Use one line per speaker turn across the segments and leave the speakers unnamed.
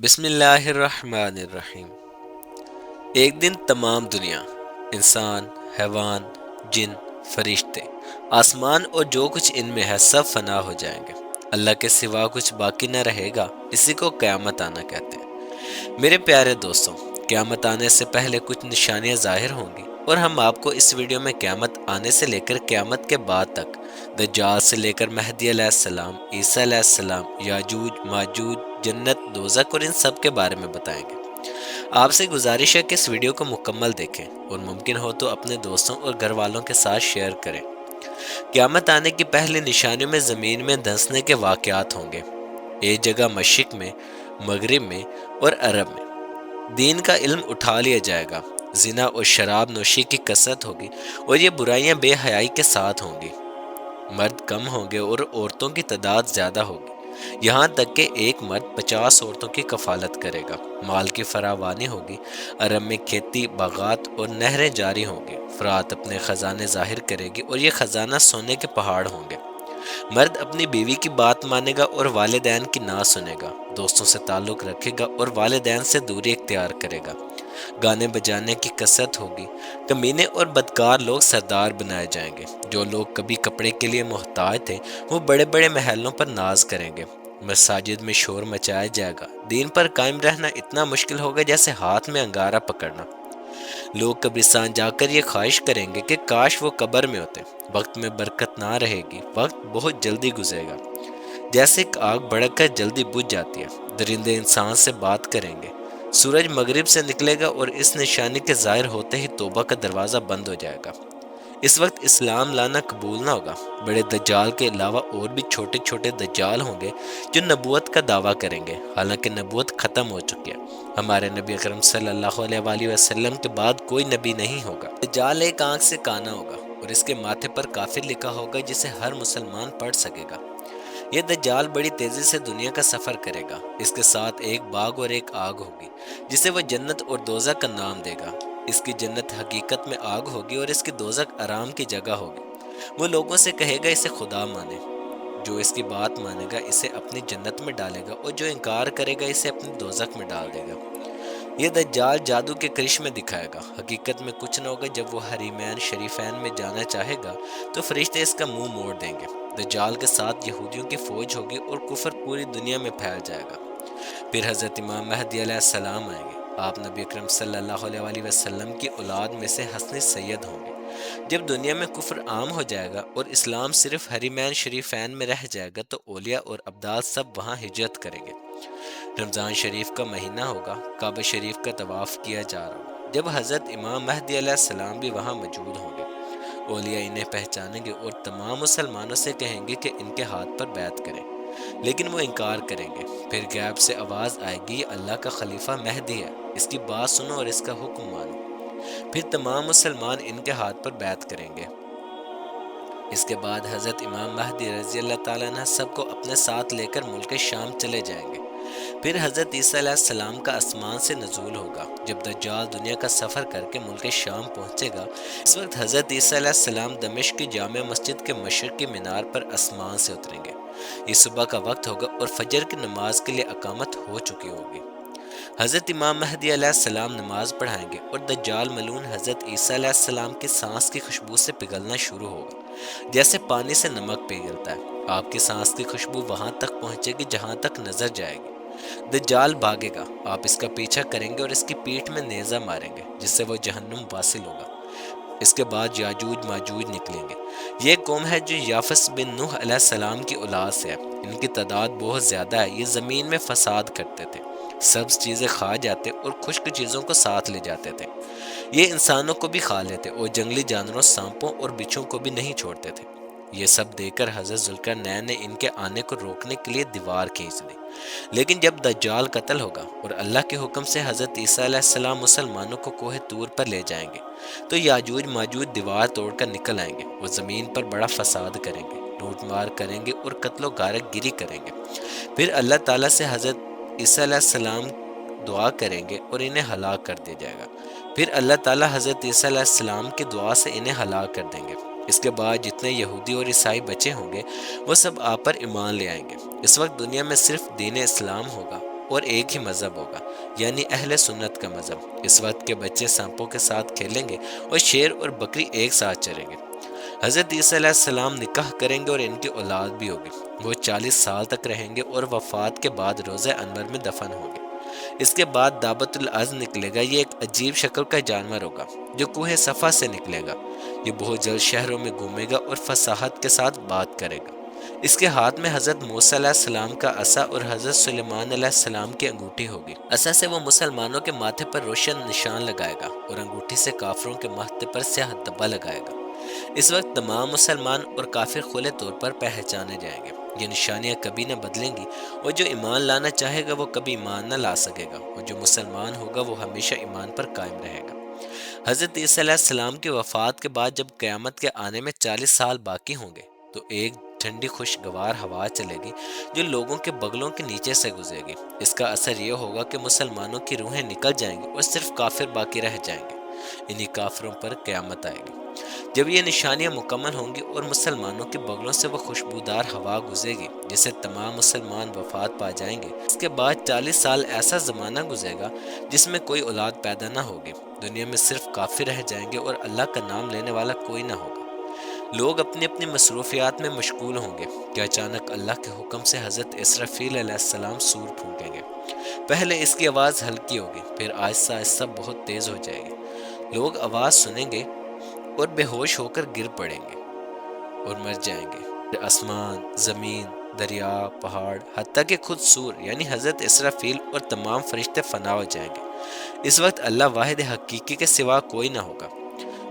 بسم اللہ الرحمن الرحیم۔ ایک دن تمام دنیا، انسان، حیوان، جن، فرشتے، آسمان اور جو کچھ ان میں ہے سب فنا ہو جائیں گے۔ اللہ کے سوا کچھ باقی نہ رہے گا۔ اسی کو قیامت آنا کہتے ہیں۔ میرے پیارے دوستوں، قیامت آنے سے پہلے کچھ نشانیاں ظاہر ہوں گی، اور ہم آپ کو اس ویڈیو میں قیامت آنے سے لے کر قیامت کے بعد تک، دجال سے لے کر مہدی علیہ السلام، عیسیٰ علیہ السلام، یاجوج ماجوج، جنت، دوزخ اور ان سب کے بارے میں بتائیں گے۔ آپ سے گزارش ہے کہ اس ویڈیو کو مکمل دیکھیں اور ممکن ہو تو اپنے دوستوں اور گھر والوں کے ساتھ شیئر کریں۔ قیامت آنے کی پہلی نشانیوں میں زمین میں دھنسنے کے واقعات ہوں گے۔ ایک جگہ مشرق میں، مغرب میں اور عرب میں دین کا علم اٹھا لیا جائے گا۔ زنا اور شراب نوشی کی کثرت ہوگی اور یہ برائیاں بے حیائی کے ساتھ ہوں گی۔ مرد کم ہوں گے اور عورتوں کی تعداد زیادہ ہوگی، یہاں تک کہ ایک مرد 50 عورتوں کی کفالت کرے گا۔ مال کی فراوانی ہوگی۔ عرب میں کھیتی، باغات اور نہریں جاری ہوں گی۔ فرات اپنے خزانے ظاہر کرے گی اور یہ خزانہ سونے کے پہاڑ ہوں گے۔ مرد اپنی بیوی کی بات مانے گا اور والدین کی نہ سنے گا۔ دوستوں سے تعلق رکھے گا اور والدین سے دوری اختیار کرے گا۔ گانے بجانے کی کثرت ہوگی۔ کمینے اور بدکار لوگ سردار بنائے جائیں گے۔ جو لوگ کبھی کپڑے کے لیے محتاج تھے وہ بڑے بڑے محلوں پر ناز کریں گے۔ مساجد میں شور مچایا جائے گا۔ دین پر قائم رہنا اتنا مشکل ہوگا جیسے ہاتھ میں انگارہ پکڑنا۔ لوگ قبرستان جا کر یہ خواہش کریں گے کہ کاش وہ قبر میں ہوتے۔ وقت میں برکت نہ رہے گی۔ وقت بہت جلدی گزرے گا، جیسے ایک آگ بھڑک کر جلدی بجھ جاتی ہے۔ درندے انسان سے بات کریں گے۔ سورج مغرب سے نکلے گا اور اس نشانی کے ظاہر ہوتے ہی توبہ کا دروازہ بند ہو جائے گا۔ اس وقت اسلام لانا قبول نہ ہوگا۔ بڑے دجال کے علاوہ اور بھی چھوٹے چھوٹے دجال ہوں گے جو نبوت کا دعویٰ کریں گے، حالانکہ نبوت ختم ہو چکی ہے۔ ہمارے نبی اکرم صلی اللہ علیہ وآلہ وسلم کے بعد کوئی نبی نہیں ہوگا۔ دجال ایک آنکھ سے کانا ہوگا اور اس کے ماتھے پر کافر لکھا ہوگا جسے ہر مسلمان پڑھ سکے گا۔ یہ دجال بڑی تیزی سے دنیا کا سفر کرے گا۔ اس کے ساتھ ایک باغ اور ایک آگ ہوگی جسے وہ جنت اور دوزخ کا نام دے گا۔ اس کی جنت حقیقت میں آگ ہوگی اور اس کی دوزخ آرام کی جگہ ہوگی۔ وہ لوگوں سے کہے گا اسے خدا مانے۔ جو اس کی بات مانے گا اسے اپنی جنت میں ڈالے گا اور جو انکار کرے گا اسے اپنی دوزخ میں ڈال دے گا۔ یہ دجال جادو کے کرشمے دکھائے گا۔ حقیقت میں کچھ نہ ہوگا۔ جب وہ حریمین شریفین میں جانا چاہے گا تو فرشتے اس کا منہ موڑ دیں گے۔ دجال کے ساتھ یہودیوں کی فوج ہوگی اور کفر پوری دنیا میں پھیل جائے گا۔ پھر حضرت امام مہدی علیہ السلام آئیں گے۔ آپ نبی اکرم صلی اللہ علیہ وآلہ وسلم کی اولاد میں سے حسن سید ہوں گے۔ جب دنیا میں کفر عام ہو جائے گا اور اسلام صرف حریمین شریفین میں رہ جائے گا تو اولیاء اور ابدال سب وہاں ہجرت کریں گے۔ رمضان شریف کا مہینہ ہوگا۔ کعبہ شریف کا طواف کیا جا رہا ہوگا جب حضرت امام مہدی علیہ السلام بھی وہاں موجود ہوں گے۔ اولیاء انہیں پہچانیں گے اور تمام مسلمانوں سے کہیں گے کہ ان کے ہاتھ پر بیعت کریں، لیکن وہ انکار کریں گے۔ پھر غیب سے آواز آئے گی، یہ اللہ کا خلیفہ مہدی ہے، اس کی بات سنو اور اس کا حکم مانو۔ پھر تمام مسلمان ان کے ہاتھ پر بیعت کریں گے۔ اس کے بعد حضرت امام مہدی رضی اللہ تعالیٰ عنہ سب کو اپنے ساتھ لے کر ملک شام چلے جائیں گے۔ پھر حضرت عیسیٰ علیہ السلام کا آسمان سے نزول ہوگا۔ جب دجال دنیا کا سفر کر کے ملک شام پہنچے گا، اس وقت حضرت عیسیٰ علیہ السلام دمشق کی جامع مسجد کے مشرق کی مینار پر آسمان سے اتریں گے۔ یہ صبح کا وقت ہوگا اور فجر کی نماز کے لیے اقامت ہو چکی ہوگی۔ حضرت امام مہدی علیہ السلام نماز پڑھائیں گے اور دجال ملعون حضرت عیسیٰ علیہ السلام کی سانس کی خوشبو سے پگھلنا شروع ہوگا، جیسے پانی سے نمک پگھلتا ہے۔ آپ کی سانس کی خوشبو وہاں تک پہنچے گی جہاں تک نظر جائے گی۔ دجال بھاگے گا، آپ اس کا پیچھا کریں گے اور اس کی پیٹھ میں نیزہ ماریں گے جس سے وہ جہنم واصل ہوگا۔ اس کے بعد یاجوج ماجوج نکلیں گے۔ یہ قوم ہے جو یافس بن نوح علیہ السلام کی اولاد سے ہے۔ ان کی تعداد بہت زیادہ ہے۔ یہ زمین میں فساد کرتے تھے، سبز چیزیں کھا جاتے اور خشک چیزوں کو ساتھ لے جاتے تھے۔ یہ انسانوں کو بھی کھا لیتے اور جنگلی جانوروں، سانپوں اور بچھوں کو بھی نہیں چھوڑتے تھے۔ یہ سب دیکھ کر حضرت ذوالقرنین نے ان کے آنے کو روکنے کے لیے دیوار کھینچ دی، لیکن جب دجال قتل ہوگا اور اللہ کے حکم سے حضرت عیسیٰ علیہ السلام مسلمانوں کو کوہ طور پر لے جائیں گے تو یاجوج ماجوج دیوار توڑ کر نکل آئیں گے۔ وہ زمین پر بڑا فساد کریں گے، لوٹ مار کریں گے اور قتل و غارت گیری کریں گے۔ پھر اللہ تعالیٰ سے حضرت عیسیٰ علیہ السلام دعا کریں گے اور انہیں ہلاک کر دیا جائے گا۔ پھر اللہ تعالیٰ حضرت عیسیٰ علیہ السلام کی دعا سے انہیں ہلاک کر دیں گے۔ اس کے بعد جتنے یہودی اور عیسائی بچے ہوں گے وہ سب آپ پر ایمان لے آئیں گے۔ اس وقت دنیا میں صرف دین اسلام ہوگا اور ایک ہی مذہب ہوگا، یعنی اہل سنت کا مذہب۔ اس وقت کے بچے سانپوں کے ساتھ کھیلیں گے اور شیر اور بکری ایک ساتھ چریں گے۔ حضرت عیسیٰ علیہ السلام نکاح کریں گے اور ان کی اولاد بھی ہوگی۔ وہ 40 سال تک رہیں گے اور وفات کے بعد روضہ انور میں دفن ہوں گے۔ اس کے بعد دابت الارض نکلے گا۔ یہ ایک عجیب شکل کا جانور ہوگا جو کوہ صفا سے نکلے گا۔ یہ بہت جلد شہروں میں گھومے گا اور فصاحت کے ساتھ بات کرے گا۔ اس کے ہاتھ میں حضرت موسیٰ علیہ السلام کا عصا اور حضرت سلیمان علیہ السلام کی انگوٹھی ہوگی۔ عصا سے وہ مسلمانوں کے ماتھے پر روشن نشان لگائے گا اور انگوٹھی سے کافروں کے ماتھے پر سیاہ دبا لگائے گا۔ اس وقت تمام مسلمان اور کافر کھلے طور پر پہچانے جائیں گے۔ یہ نشانیاں کبھی نہ بدلیں گی، اور جو ایمان لانا چاہے گا وہ کبھی ایمان نہ لا سکے گا، اور جو مسلمان ہوگا وہ ہمیشہ ایمان پر قائم رہے گا۔ حضرت عیسیٰ علیہ السلام کی وفات کے بعد جب قیامت کے آنے میں 40 سال باقی ہوں گے تو ایک ٹھنڈی خوشگوار ہوا چلے گی جو لوگوں کے بغلوں کے نیچے سے گزرے گی۔ اس کا اثر یہ ہوگا کہ مسلمانوں کی روحیں نکل جائیں گی اور صرف کافر باقی رہ جائیں گے۔ انہی کافروں پر قیامت آئے گی۔ جب یہ نشانیاں مکمل ہوں گی اور مسلمانوں کے بغلوں سے وہ خوشبودار ہوا گزرے گی جس سے تمام مسلمان وفات پا جائیں گے، اس کے بعد 40 سال ایسا زمانہ گزرے گا جس میں کوئی اولاد پیدا نہ ہوگی۔ دنیا میں صرف کافر رہ جائیں گے اور اللہ کا نام لینے والا کوئی نہ ہوگا۔ لوگ اپنی اپنی مصروفیات میں مشغول ہوں گے کہ اچانک اللہ کے حکم سے حضرت اسرافیل علیہ السلام سور پھونکیں گے۔ پہلے اس کی آواز ہلکی ہوگی، پھر آہستہ آہستہ بہت تیز ہو جائے گی۔ لوگ آواز سنیں گے اور بے ہوش ہو کر گر پڑیں گے اور مر جائیں گے۔ پھر آسمان، زمین، دریا، پہاڑ، حتیٰ کہ خود سور یعنی حضرت اسرافیل اور تمام فرشتے فنا ہو جائیں گے۔ اس وقت اللہ واحد حقیقی کے سوا کوئی نہ ہوگا۔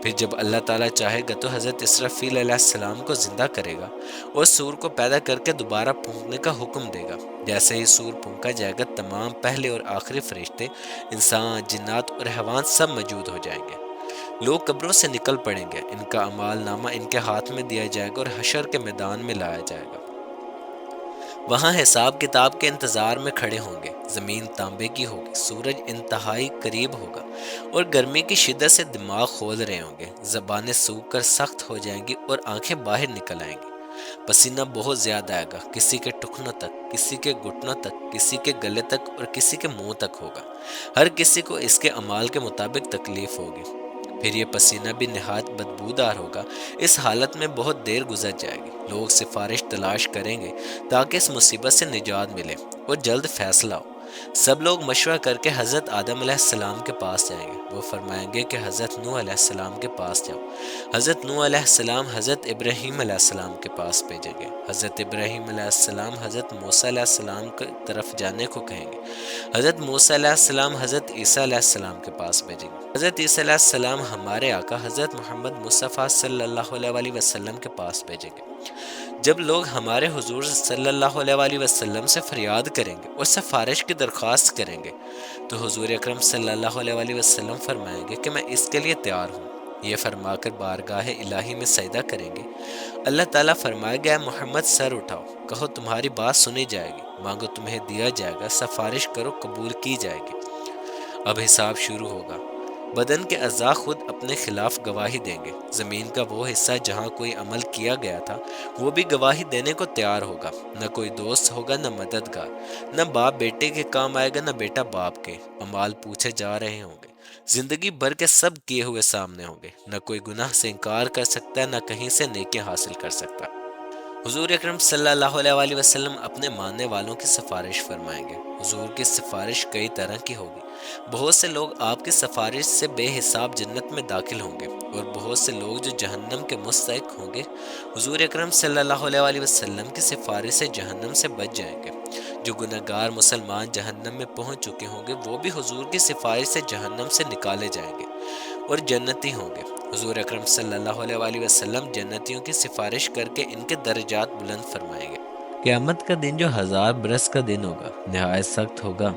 پھر جب اللہ تعالیٰ چاہے گا تو حضرت اسرافیل علیہ السلام کو زندہ کرے گا اور سور کو پیدا کر کے دوبارہ پھونکنے کا حکم دے گا۔ جیسے ہی سور پھونکا جائے گا تمام پہلے اور آخری فرشتے، انسان، جنات اور حیوان سب موجود ہو جائیں گے۔ لوگ قبروں سے نکل پڑیں گے، ان کا اعمال نامہ ان کے ہاتھ میں دیا جائے گا اور حشر کے میدان میں لایا جائے گا۔ وہاں حساب کتاب کے انتظار میں کھڑے ہوں گے۔ زمین تانبے کی ہوگی، سورج انتہائی قریب ہوگا اور گرمی کی شدت سے دماغ کھول رہے ہوں گے۔ زبانیں سوکھ کر سخت ہو جائیں گی اور آنکھیں باہر نکل آئیں گی۔ پسینہ بہت زیادہ آئے گا، کسی کے ٹخنوں تک، کسی کے گھٹنوں تک، کسی کے گلے تک اور کسی کے منہ تک ہوگا۔ ہر کسی کو اس کے اعمال کے مطابق تکلیف ہوگی۔ پھر یہ پسینہ بھی نہایت بدبودار ہوگا۔ اس حالت میں بہت دیر گزر جائے گی۔ لوگ سفارش تلاش کریں گے تاکہ اس مصیبت سے نجات ملے اور جلد فیصلہ ہو۔ سب لوگ مشورہ کر کے حضرت آدم علیہ السلام کے پاس جائیں گے۔ وہ فرمائیں گے کہ حضرت نوح علیہ السلام کے پاس جاؤ۔ حضرت نوح علیہ السلام حضرت ابراہیم علیہ السلام کے پاس بھیجیں گے۔ حضرت ابراہیم علیہ السلام حضرت موسیٰ علیہ السلام کی طرف جانے کو کہیں گے۔ حضرت موسیٰ علیہ السلام حضرت عیسیٰ علیہ السلام کے پاس بھیجیں گے۔ حضرت عیسیٰ علیہ السلام ہمارے آقا حضرت محمد مصطفیٰ صلی اللہ علیہ وسلم کے پاس بھیجیں گے۔ جب لوگ ہمارے حضور صلی اللہ علیہ وسلم سے فریاد کریں گے اور سفارش کی درخواست کریں گے تو حضور اکرم صلی اللہ علیہ وسلم فرمائیں گے کہ میں اس کے لیے تیار ہوں۔ یہ فرما کر بارگاہ الہی میں سجدہ کریں گے۔ اللہ تعالیٰ فرمائے گا، اے محمد سر اٹھاؤ، کہو تمہاری بات سنی جائے گی، مانگو تمہیں دیا جائے گا، سفارش کرو قبول کی جائے گی۔ اب حساب شروع ہوگا۔ بدن کے اعضاء خود اپنے خلاف گواہی دیں گے۔ زمین کا وہ حصہ جہاں کوئی عمل کیا گیا تھا وہ بھی گواہی دینے کو تیار ہوگا۔ نہ کوئی دوست ہوگا، نہ مددگار، نہ باپ بیٹے کے کام آئے گا، نہ بیٹا باپ کے۔ اعمال پوچھے جا رہے ہوں گے، زندگی بھر کے سب کیے ہوئے سامنے ہوں گے۔ نہ کوئی گناہ سے انکار کر سکتا ہے، نہ کہیں سے نیکیاں حاصل کر سکتا ہے۔ حضور اکرم صلی اللہ علیہ وسلم اپنے ماننے والوں کی سفارش فرمائیں گے۔ حضور کی سفارش کئی طرح کی ہوگی۔ بہت سے لوگ آپ کی سفارش سے بے حساب جنت میں داخل ہوں گے اور بہت سے لوگ جو جہنم کے مستحق ہوں گے حضور اکرم صلی اللہ علیہ وسلم کی سفارش سے جہنم سے بچ جائیں گے۔ جو گنہگار مسلمان جہنم میں پہنچ چکے ہوں گے وہ بھی حضور کی سفارش سے جہنم سے نکالے جائیں گے اور جنتی ہوں گے۔ حضور اکرم صلی اللہ علیہ وسلم جنتیوں کی سفارش کر کے ان کے درجات بلند فرمائیں گے۔ قیامت کا دن جو 1000 برس کا دن ہوگا نہایت سخت ہوگا،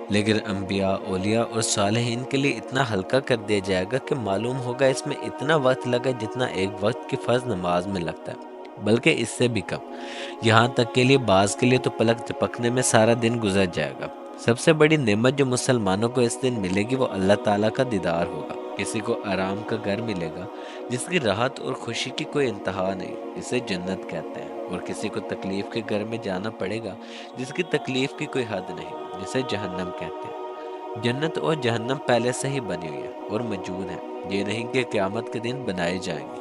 لیکن انبیاء، اولیاء اور صالحین کے لیے اتنا ہلکا کر دیا جائے گا کہ معلوم ہوگا اس میں اتنا وقت لگا جتنا ایک وقت کی فرض نماز میں لگتا ہے، بلکہ اس سے بھی کم۔ یہاں تک کے لیے بعض کے لیے تو پلک جھپکنے میں سارا دن گزر جائے گا۔ سب سے بڑی نعمت جو مسلمانوں کو اس دن ملے گی وہ اللہ تعالیٰ کا دیدار ہوگا۔ کسی کو آرام کا گھر ملے گا جس کی راحت اور خوشی کی کوئی انتہا نہیں، اسے جنت کہتے ہیں، اور کسی کو تکلیف کے گھر میں جانا پڑے گا جس کی تکلیف کی کوئی حد نہیں، جسے جہنم کہتے ہیں۔ جنت اور جہنم پہلے سے ہی بنی ہوئی ہے اور موجود ہے، یہ نہیں کہ قیامت کے دن بنائے جائیں گے۔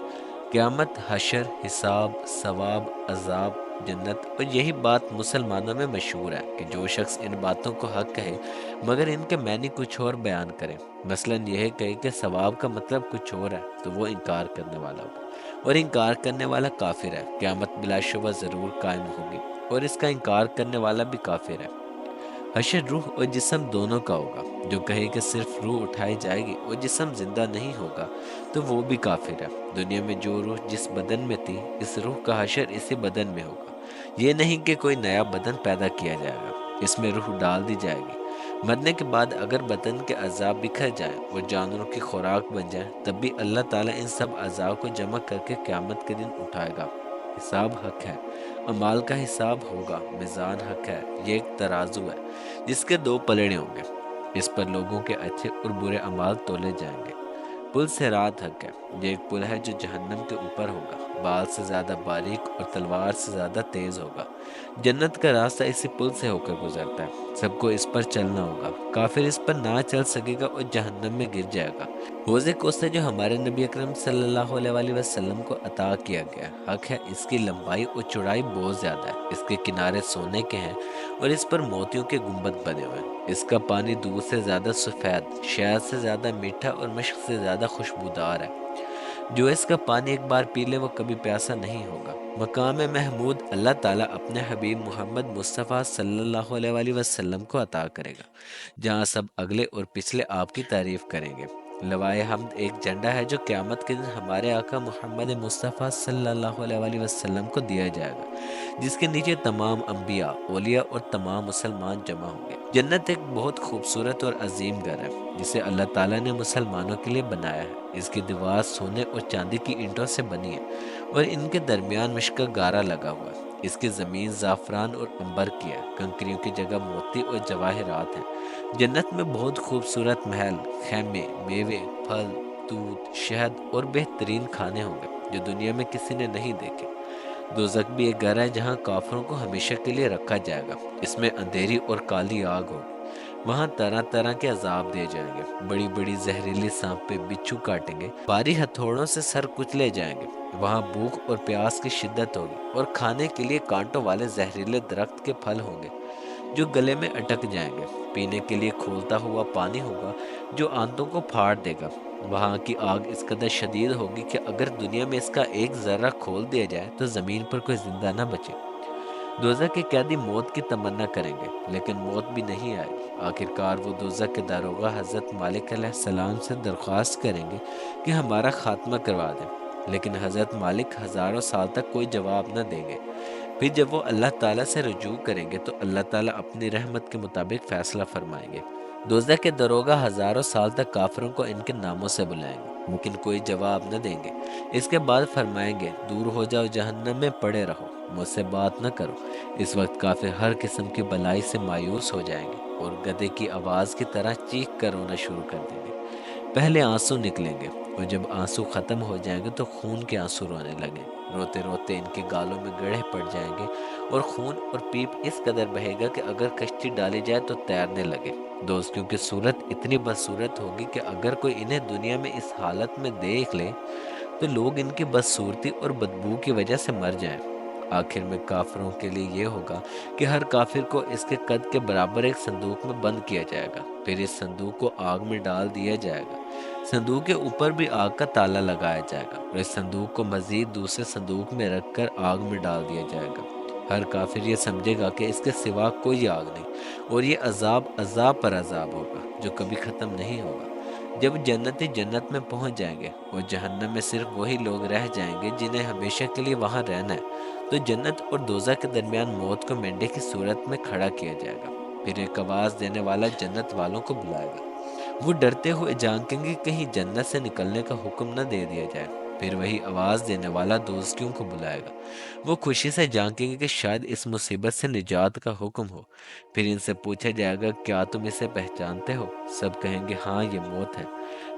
قیامت، حشر، حساب، ثواب، عذاب، جنت، اور یہی بات مسلمانوں میں مشہور ہے کہ جو شخص ان باتوں کو حق کہے مگر ان کے معنی کچھ اور بیان کرے، مثلا یہ کہے کہ ثواب کا مطلب کچھ اور ہے، تو وہ انکار کرنے والا ہوگا، اور انکار کرنے والا کافر ہے۔ قیامت بلا شبہ ضرور قائم ہوگی اور اس کا انکار کرنے والا بھی کافر ہے۔ حشر روح اور جسم دونوں کا ہوگا، جو کہے کہ صرف روح اٹھائی جائے گی اور جسم زندہ نہیں ہوگا تو وہ بھی کافر ہے۔ دنیا میں جو روح جس بدن میں تھی، اس روح کا حشر اسی بدن میں ہوگا۔ یہ نہیں کہ کوئی نیا بدن پیدا کیا جائے گا، اس میں روح ڈال دی جائے گی۔ مرنے کے بعد اگر بدن کے اعضاء بکھر جائیں اور جانوروں کی خوراک بن جائیں، تب بھی اللہ تعالیٰ ان سب اعضاء کو جمع کر کے قیامت کے دن اٹھائے گا۔ حساب حق ہے، اعمال کا حساب ہوگا، میزان حق ہے، یہ ایک ترازو ہے جس کے دو پلڑے ہوں گے، اس پر لوگوں کے اچھے اور برے اعمال تولے جائیں گے۔ پل سے رات حق ہے، یہ ایک پل ہے جو جہنم کے اوپر ہوگا، بال سے زیادہ باریک اور تلوار سے زیادہ تیز ہوگا۔ جنت کا راستہ اسی پل سے ہو کر گزرتا ہے، سب کو اس پر چلنا ہوگا۔ کافر اس پر نہ چل سکے گا اور جہنم میں گر جائے گا۔ حوض کوثر جو ہمارے نبی اکرم صلی اللہ علیہ وآلہ وسلم کو عطا کیا گیا حق ہے، اس کی لمبائی اور چوڑائی بہت زیادہ ہے، اس کے کنارے سونے کے ہیں اور اس پر موتیوں کے گنبد بنے ہوئے ہیں۔ اس کا پانی دودھ سے زیادہ سفید، شہد سے زیادہ میٹھا اور مشک سے زیادہ خوشبودار ہے۔ جو اس کا پانی ایک بار پی لے وہ کبھی پیاسا نہیں ہوگا۔ مقام محمود اللہ تعالیٰ اپنے حبیب محمد مصطفیٰ صلی اللہ علیہ وآلہ وسلم کو عطا کرے گا، جہاں سب اگلے اور پچھلے آپ کی تعریف کریں گے۔ لوائے حمد ایک جھنڈا ہے جو قیامت کے دن ہمارے آقا محمد مصطفیٰ صلی اللہ علیہ وآلہ وسلم کو دیا جائے گا، جس کے نیچے تمام انبیاء، اولیاء اور تمام مسلمان جمع ہوں گے۔ جنت ایک بہت خوبصورت اور عظیم گھر ہے جسے اللہ تعالیٰ نے مسلمانوں کے لیے بنایا ہے۔ اس کی دیوار سونے اور چاندی کی اینٹوں سے بنی ہے اور ان کے درمیان مشک کا گارا لگا ہوا ہے۔ اس کی زمین زعفران اور عنبر کی ہے، کنکریوں کی جگہ موتی اور جواہرات ہیں۔ جنت میں بہت خوبصورت محل، خیمے، میوے، پھل، دودھ، شہد اور بہترین کھانے ہوں گے جو دنیا میں کسی نے نہیں دیکھے۔ دوزخ بھی ایک گھر ہے جہاں کافروں کو ہمیشہ کے لیے رکھا جائے گا، اس میں اندھیری اور کالی آگ ہوگی۔ وہاں طرح طرح کے عذاب دیے جائیں گے، بڑی بڑی زہریلی سانپیں بچھو کاٹیں گے، بھاری ہتھوڑوں سے سر کچلے جائیں گے۔ وہاں بھوک اور پیاس کی شدت ہوگی اور کھانے کے لیے کانٹوں والے زہریلے درخت کے پھل ہوں گے جو گلے میں اٹک جائیں گے۔ پینے کے لیے کھولتا ہوا پانی ہوگا جو آنتوں کو پھاڑ دے گا۔ وہاں کی آگ اس قدر شدید ہوگی کہ اگر دنیا میں اس کا ایک ذرہ کھول دیا جائے تو زمین پر کوئی زندہ نہ بچے۔ دوزخ کے قیدی موت کی تمنا کریں گے لیکن موت بھی نہیں آئے گی۔ آخرکار وہ دوزخ کے داروغہ حضرت مالک علیہ السلام سے درخواست کریں گے کہ ہمارا خاتمہ کروا دیں، لیکن حضرت مالک ہزاروں سال تک کوئی جواب نہ دیں گے۔ پھر جب وہ اللہ تعالیٰ سے رجوع کریں گے تو اللہ تعالیٰ اپنی رحمت کے مطابق فیصلہ فرمائیں گے۔ دوزخ کے داروغہ ہزاروں سال تک کافروں کو ان کے ناموں سے بلائیں گے لیکن کوئی جواب نہ دیں گے۔ اس کے بعد فرمائیں گے، دور ہو جاؤ، جہنم میں پڑے رہو، مجھ سے بات نہ کرو۔ اس وقت کافر ہر قسم کی بلائی سے مایوس ہو جائیں گے اور گدھے کی آواز کی طرح چیخ کر رونا شروع کر دیں گے۔ پہلے آنسو نکلیں گے اور جب آنسو ختم ہو جائیں گے تو خون کے آنسو رونے لگیں۔ روتے روتے ان کے گالوں میں گڑھے پڑ جائیں گے اور خون اور پیپ اس قدر بہے گا کہ اگر کشتی ڈالی جائے تو تیرنے لگے۔ دوستوں کی صورت اتنی بدصورت ہوگی کہ اگر کوئی انہیں دنیا میں اس حالت میں دیکھ لے تو لوگ ان کی بدصورتی اور بدبو کی وجہ سے مر جائیں۔ آخر میں کافروں کے لیے یہ ہوگا کہ ہر کافر کو اس کے قد کے برابر ایک صندوق میں بند کیا جائے گا، پھر اس صندوق کو آگ میں ڈال دیا جائے گا۔ صندوق کے اوپر بھی آگ کا تالا لگایا جائے گا اور اس صندوق کو مزید دوسرے صندوق میں رکھ کر آگ میں ڈال دیا جائے گا۔ ہر کافر یہ سمجھے گا کہ اس کے سوا کوئی آگ نہیں اور یہ عذاب عذاب پر عذاب ہوگا جو کبھی ختم نہیں ہوگا۔ جب جنتی جنت میں پہنچ جائیں گے اور جہنم میں صرف وہی لوگ رہ جائیں گے جنہیں ہمیشہ کے لیے وہاں رہنا ہے، تو جنت اور دوزخ کے درمیان موت کو مینڈے کی صورت میں کھڑا کیا جائے گا۔ پھر ایک آواز دینے والا جنت والوں کو بلائے گا۔ وہ ڈرتے ہوئے جانکیں گے کہیں جنت سے نکلنے کا حکم نہ دے دیا جائے۔ پھر وہی آواز دینے والا دوستیوں کو بلائے گا۔ وہ خوشی سے جانکیں گے کہ شاید اس مصیبت سے نجات کا حکم ہو۔ پھر ان سے پوچھا جائے گا کیا تم اسے پہچانتے ہو؟ سب کہیں گے ہاں یہ موت ہے۔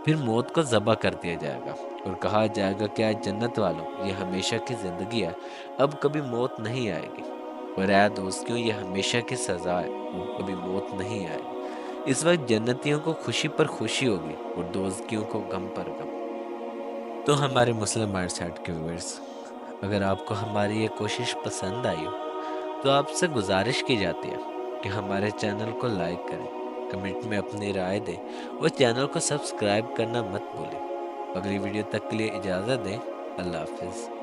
پھر موت کو ذبح کر دیا جائے گا اور کہا جائے گا کیا جنت والوں یہ ہمیشہ کی زندگی ہے، اب کبھی موت نہیں آئے گی، اور اے دوستیوں یہ ہمیشہ کی سزا ہے، اب کبھی موت نہیں آئے گی۔ اس وقت جنتیوں کو خوشی پر خوشی ہوگی اور دوزکیوں کو غم پر غم۔ تو ہمارے مسلم مائنڈ سیٹ کے ویورز، اگر آپ کو ہماری یہ کوشش پسند آئی ہو تو آپ سے گزارش کی جاتی ہے کہ ہمارے چینل کو لائک کریں، کمنٹ میں اپنی رائے دیں اور چینل کو سبسکرائب کرنا مت بھولیں۔ اگلی ویڈیو تک کے لیے اجازت دیں۔ اللہ حافظ۔